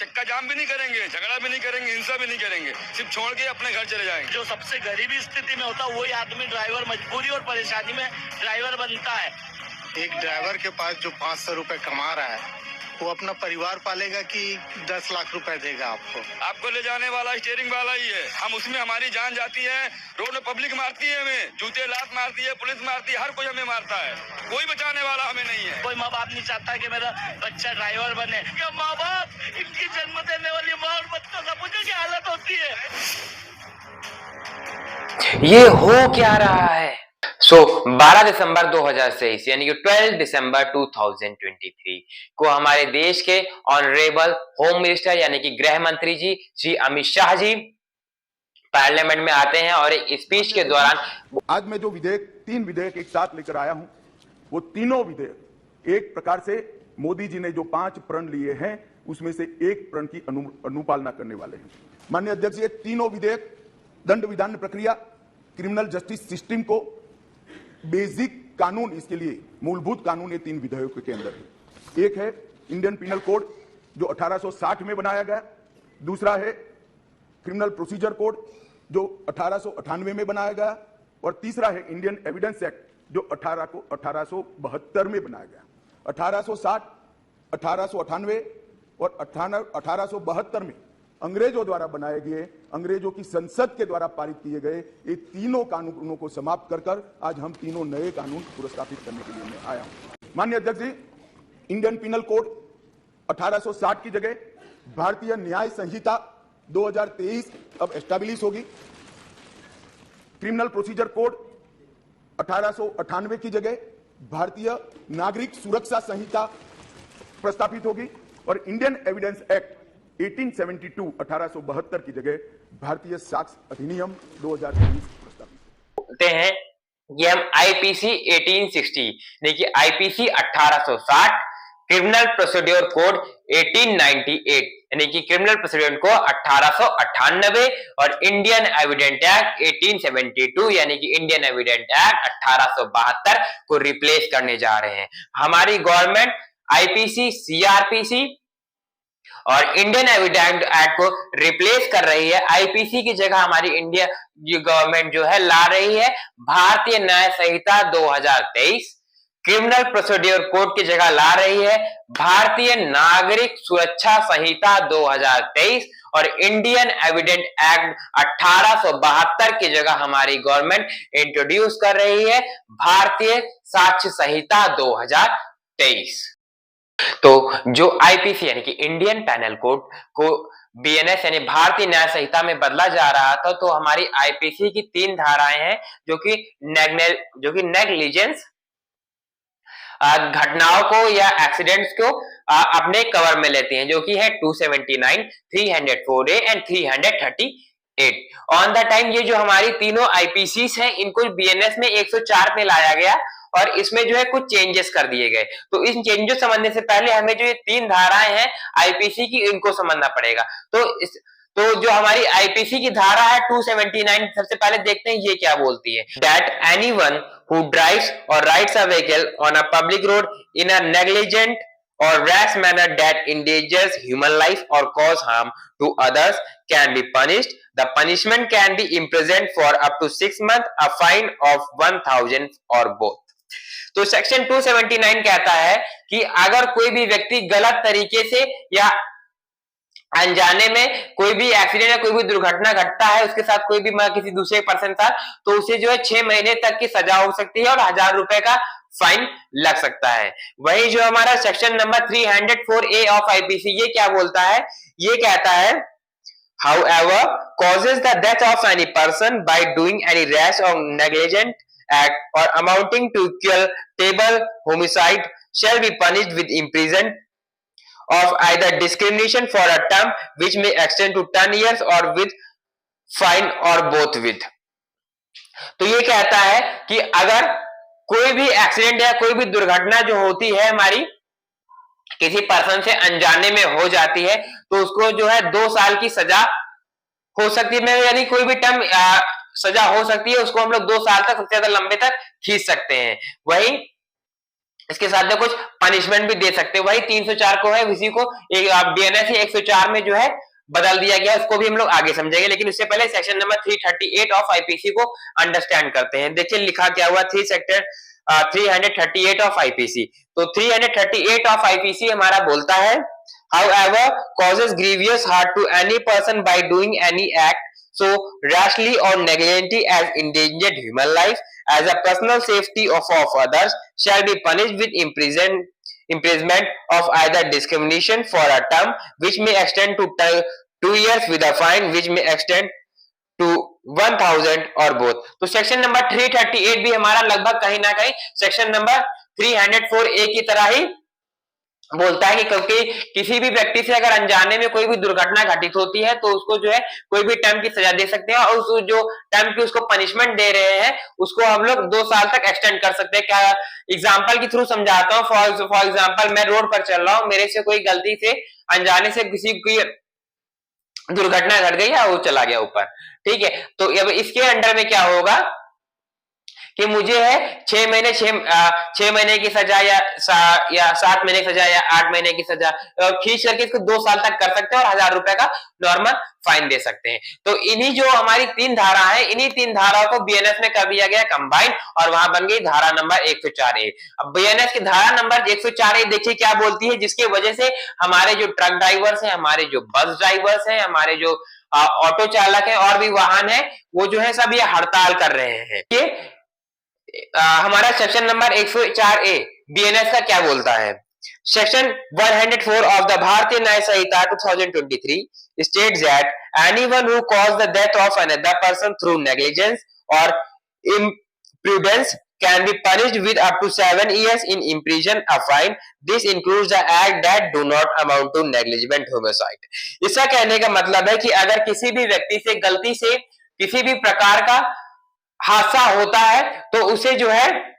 चक्का जाम भी नहीं करेंगे, झगड़ा भी नहीं करेंगे, हिंसा भी नहीं करेंगे, सिर्फ छोड़ के अपने घर चले जाएंगे। जो सबसे गरीबी स्थिति में होता है वही आदमी ड्राइवर मजबूरी और परेशानी में ड्राइवर बनता है। एक ड्राइवर के पास जो 500 रुपए कमा रहा है वो अपना परिवार पालेगा कि 10 लाख रुपए देगा आपको ले जाने वाला स्टीयरिंग वाला ही है। हम उसमें हमारी जान जाती है, रोड में पब्लिक मारती है, हमें जूते लात मारती है, पुलिस मारती है, हर कोई हमें मारता है, कोई बचाने वाला हमें नहीं है। कोई माँ बाप नहीं चाहता कि मेरा बच्चा ड्राइवर बने। क्या माँ बाप इनकी जन्म देने वाली माँ और बच्चों का मुझे क्या हालत होती है। ये हो क्या रहा है? 12 दिसंबर 2023 यानी कि 12 दिसंबर 2023 को हमारे देश के ऑनरेबल होम मिनिस्टर यानी कि गृह मंत्री जी श्री अमित शाह जी पार्लियामेंट में आते हैं और एक स्पीच के दौरान आज मैं जो तीन विधेयक एक साथ लेकर आया हूं, वो तीनों विधेयक एक प्रकार से मोदी जी ने जो 5 प्रण लिए हैं उसमें से एक प्रण की अनुपालना करने वाले हैं। माननीय अध्यक्ष, ये तीनों विधेयक दंड विधान प्रक्रिया, क्रिमिनल जस्टिस सिस्टम को बेसिक कानून, इसके लिए मूलभूत कानून ये 3 विधेयकों के अंदर है। एक है इंडियन पिनल कोड जो 1860 में बनाया गया, दूसरा है क्रिमिनल प्रोसीजर कोड जो 1898 में बनाया गया, और तीसरा है इंडियन एविडेंस एक्ट जो 1872 में बनाया गया। 1860, 1898 और 1872 में अंग्रेजों द्वारा बनाए गए, अंग्रेजों की संसद के द्वारा पारित किए गए ये तीनों कानूनों को समाप्त कर आज हम तीनों नए कानून पुरस्कृत करने के लिए मैं आया हूं। माननीय अध्यक्ष जी, इंडियन पिनल कोड 1860 की जगह भारतीय न्याय संहिता 2023 अब एस्टैब्लिश होगी। क्रिमिनल प्रोसीजर कोड 1898 की जगह भारतीय नागरिक सुरक्षा संहिता प्रस्तावित होगी, और इंडियन एविडेंस एक्ट 1872 की जगह भारतीय साक्ष्य अधिनियम 2023 प्रस्तावित बोलते हैं कि हम आईपीसी 1860 यानी कि आईपीसी 1860, क्रिमिनल प्रोसीड्योर कोड 1898 यानी कि क्रिमिनल प्रोसीड्योर कोड 1898 और इंडियन एविडेंट एक्ट 1872 यानी कि इंडियन एविडेंट एक्ट 1872 को रिप्लेस करने जा रहे हैं। हमारी गवर्नमेंट आईपीसी, सीआरपीसी और इंडियन एविडेंट एक्ट को रिप्लेस कर रही है। आईपीसी की जगह हमारी इंडिया गवर्नमेंट जो है ला रही है भारतीय न्याय संहिता 2023, क्रिमिनल प्रोसीड्योर कोड की जगह ला रही है भारतीय नागरिक सुरक्षा संहिता 2023 और इंडियन एविडेंट एक्ट 1872 की जगह हमारी गवर्नमेंट इंट्रोड्यूस कर रही है भारतीय साक्ष्य संहिता 2023। तो जो आईपीसी यानी कि इंडियन पैनल कोड को बीएनएस यानी भारतीय न्याय संहिता में बदला जा रहा था, तो हमारी आईपीसी की 3 धाराएं हैं जो कि नेग्लिजेंस घटनाओं को या एक्सीडेंट्स को अपने कवर में लेती हैं, जो कि है 279, 304A and 338। On the time ये जो हमारी तीनों आईपीसीस हैं इनको बीएनएस में 104 में लाया गया और इसमें जो है कुछ चेंजेस कर दिए गए। तो इन चेंजेस समझने से पहले हमें जो ये 3 धाराएं हैं आईपीसी की इनको समझना पड़ेगा। तो जो हमारी आईपीसी की धारा है 279, सबसे पहले देखते हैं ये क्या बोलती है। दैट एनीवन हु ड्राइव्स और rides a vehicle on a public road in a negligent or rash manner that endangers human life or cause harm to others can be punished. The punishment can be imprisoned for up to 6 months, a fine of 1000 or both. तो section 279 कहता है कि अगर कोई भी व्यक्ति गलत तरीके से या अनजाने में कोई भी एक्सीडेंट या कोई भी दुर्घटना घटता है, उसके साथ कोई भी किसी दूसरे पर्सन साथ, तो उसे जो है 6 महीने तक की सजा हो सकती है और 1000 रुपए का फाइन लग सकता है। वही जो हमारा section number 304A of IPC ये क्या बोलता है, ये कहता है however causes the death of any person by doing any rash or negligent act or amounting to culpable homicide shall be punished with imprisonment of either discrimination for a term which may extend to 10 years or with fine or both with। तो ये कहता है कि अगर कोई भी accident या कोई भी दुर्घटना जो होती है हमारी किसी पर्सन से अनजाने में हो जाती है, तो उसको जो है 2 साल की सजा हो सकती है, यानी कोई भी टर्म सजा हो सकती है, उसको हम लोग 2 साल तक सबसे ज्यादा लंबे तक खींच सकते हैं। वही इसके साथ में कुछ पनिशमेंट भी दे सकते हैं। वही 304 को है, इसी को एक बीएनएस 104 में जो है बदल दिया गया, उसको भी हम लोग आगे समझेंगे। लेकिन उससे पहले सेक्शन नंबर 338 ऑफ आईपीसी को अंडरस्टैंड करते हैं। देखिए लिखा क्या हुआ 338 ऑफ आईपीसी। तो 338 ऑफ आईपीसी हमारा बोलता है, however causes grievous harm to any person by doing any act so rashly or negligently as endangered human life as a personal safety of others shall be punished with imprisonment of either discrimination for a term which may extend to 2 years with a fine which may extend to 1000 और both. तो section number 338 भी हमारा लगभग कहीं ना कहीं section number 304A की तरह ही बोलता है कि क्योंकि किसी भी व्यक्ति से अगर अनजाने में कोई भी दुर्घटना घटित होती है तो उसको जो है कोई भी टर्म की सजा दे सकते हैं, और उस जो टर्म की उसको पनिशमेंट दे रहे हैं उसको हम लोग 2 साल तक एक्सटेंड कर सकते हैं। क्या एग्जांपल के थ्रू समझाता हूं। फॉर एग्जांपल मैं रोड पर चल रहा हूं, मेरे से कोई गलती से अनजाने से किसी की दुर्घटना घट गई या वो चला गया ऊपर, ठीक है। तो अब इसके अंडर में क्या होगा कि मुझे है 6 महीने की सजा या 7 महीने की सजा या 8 महीने की सजा, खींच करके इसको 2 साल तक कर सकते हैं और 1000 रुपए का नॉर्मल फाइन दे सकते हैं। तो इन्हीं जो हमारी 3 धारा है, इन्हीं 3 धाराओं को बीएनएस में कर दिया गया कंबाइन, और वहां बन गई धारा नंबर 104A। अब बीएनएस की धारा नंबर 104A देखिए क्या बोलती है, जिसके वजह से हमारे जो ट्रक ड्राइवर्स हैं, हमारे जो बस ड्राइवर्स हैं, हमारे जो ऑटो चालक है और भी वाहन है, वो जो है सब ये हड़ताल कर रहे हैं। ये हमारा सेक्शन नंबर 104A बीएनएस का क्या बोलता है। सेक्शन 104 ऑफ द भारतीय न्याय संहिता 2023 states that anyone who caused the death of another person through negligence or imprudence can be punished with up to 7 years in imprison or fine. This includes the act that do not amount to negligent homicide. इसका कहने का मतलब है कि अगर किसी भी व्यक्ति से गलती से किसी भी प्रकार का हादसा होता है तो उसे जो है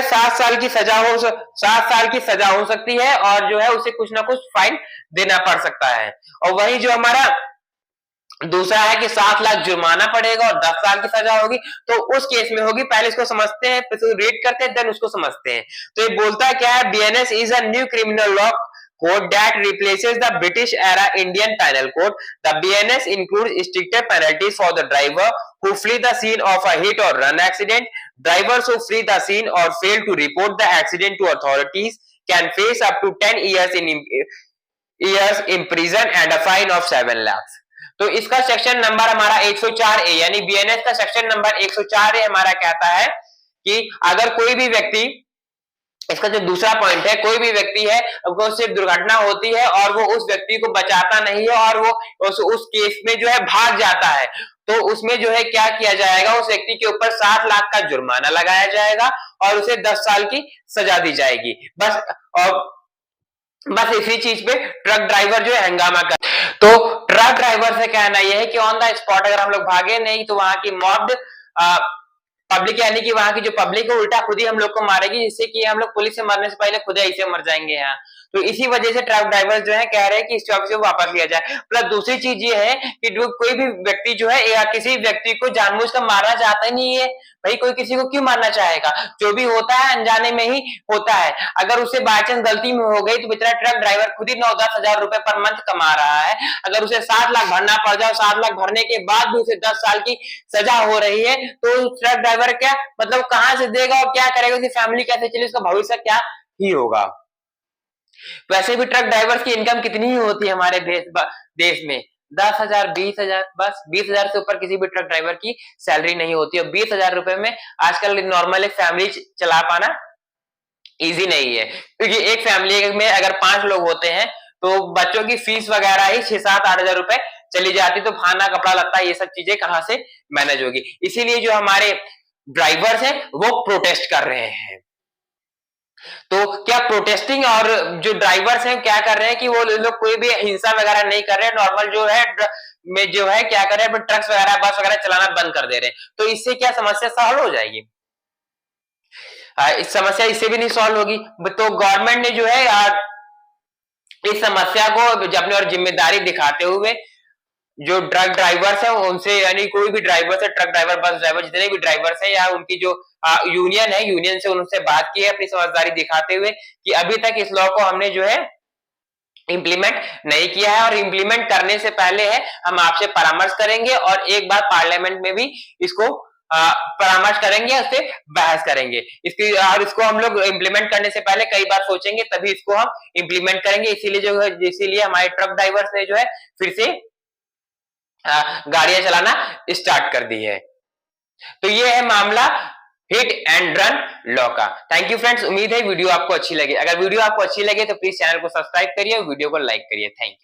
7 साल की सजा हो सकती है, और जो है उसे कुछ ना कुछ फाइन देना पड़ सकता है। और वही जो हमारा दूसरा है कि 7 लाख जुर्माना पड़ेगा और 10 साल की सजा होगी, तो उस केस में होगी। पहले इसको समझते हैं, फिर रीड करते हैं, देन उसको समझते हैं। तो ये बोलता है क्या है, BNS is a new criminal law code that replaces the British era Indian Penal Code. The BNS includes stricter penalties for the driver who flee the scene of a hit or run accident. Drivers who flee the scene or fail to report the accident to authorities can face up to 10 years in prison and a fine of 7 lakhs. तो इसका section number हमारा 104A यानी BNS का section number 104A हमारा कहता है कि अगर कोई भी व्यक्ति, इसका जो दूसरा पॉइंट है, कोई भी व्यक्ति है उससे दुर्घटना होती है और वो उस व्यक्ति को बचाता नहीं है और वो उस केस में जो है भाग जाता है, तो उसमें जो है क्या किया जाएगा, उस व्यक्ति के ऊपर 7 लाख का जुर्माना लगाया जाएगा और उसे 10 साल की सजा दी जाएगी। बस इसी चीज पे ट्रक ड्राइवर जो है हंगामा कर, तो ट्रक ड्राइवर से कहना यह है कि ऑन द स्पॉट अगर हम लोग भागे नहीं तो वहां की मॉब्ड पब्लिक यानी कि वहां की जो पब्लिक है उल्टा खुद ही हम लोग को मारेगी, जिससे कि हम लोग पुलिस से मरने से पहले खुद ही ऐसे मर जाएंगे यहाँ। तो इसी वजह से ट्रक ड्राइवर जो है कह रहे हैं कि इस जॉब से वापस लिया जाए। प्लस दूसरी चीज ये है कि कोई भी व्यक्ति जो है या किसी व्यक्ति को जानबूझकर मारना चाहता ही नहीं है। भाई कोई किसी को क्यों मारना चाहेगा, जो भी होता है अनजाने में ही होता है। अगर उससे बाय चांस गलती में हो गई तो बेचारा ट्रक ड्राइवर खुद ही 9-10 हजार रुपए पर मंथ कमा रहा है, अगर उसे 7 लाख भरना पड़ जाए, 7 लाख भरने के बाद भी उसे 10 साल की सजा हो रही है, तो ट्रक ड्राइवर क्या मतलब कहां से देगा और क्या करेगा, उसकी फैमिली कैसे चलेगी, उसका भविष्य क्या ही होगा। वैसे भी ट्रक ड्राइवर्स की इनकम कितनी ही होती है हमारे देश में, 10,000 20,000, बस 20,000 से ऊपर किसी भी ट्रक ड्राइवर की सैलरी नहीं होती। और 20,000 रुपए में आजकल नॉर्मल एक फैमिली चला पाना इजी नहीं है, क्योंकि एक फैमिली में अगर 5 लोग होते हैं तो बच्चों की फीस वगैरह ही 6-7-8 हजार रुपए चली जाती, तो खाना कपड़ा लत्ता ये सब चीजें कहां से मैनेज होगी। इसीलिए जो हमारे ड्राइवर्स हैं वो प्रोटेस्ट कर रहे हैं। तो क्या प्रोटेस्टिंग और जो ड्राइवर्स हैं क्या कर रहे हैं कि वो लोग कोई भी हिंसा वगैरह नहीं कर रहे हैं, नॉर्मल जो है में जो है क्या कर रहे हैं, ट्रक्स वगैरह बस वगैरह चलाना बंद कर दे रहे हैं। तो इससे क्या समस्या सॉल्व हो जाएगी? इस समस्या इससे भी नहीं सॉल्व होगी। तो गवर्नमेंट ने जो है इस समस्या को अपनी और जिम्मेदारी दिखाते हुए जो ट्रक ड्राइवर्स है उनसे, यानी कोई भी ड्राइवर है, ट्रक ड्राइवर, बस ड्राइवर, जितने भी ड्राइवर्स है या उनकी जो यूनियन है, यूनियन से उनसे बात की है अपनी समझदारी दिखाते हुए कि अभी तक इस लॉ को हमने जो है इंप्लीमेंट नहीं किया है और इंप्लीमेंट करने से पहले है हम आपसे परामर्श करेंगे और एक बार पार्लियामेंट में भी इसको परामर्श करेंगे, उससे बहस करेंगे इसकी, और इसको हम लोग इंप्लीमेंट करने से पहले कई बार सोचेंगे तभी इसको हम इंप्लीमेंट करेंगे। इसीलिए हमारे ट्रक ड्राइवर्स ने जो है फिर से गाड़ियां चलाना स्टार्ट कर दी है। तो ये है मामला हिट एंड रन लॉ का। थैंक यू फ्रेंड्स, उम्मीद है वीडियो आपको अच्छी लगी। अगर वीडियो आपको अच्छी लगे तो प्लीज चैनल को सब्सक्राइब करिए और वीडियो को लाइक करिए। Thank you.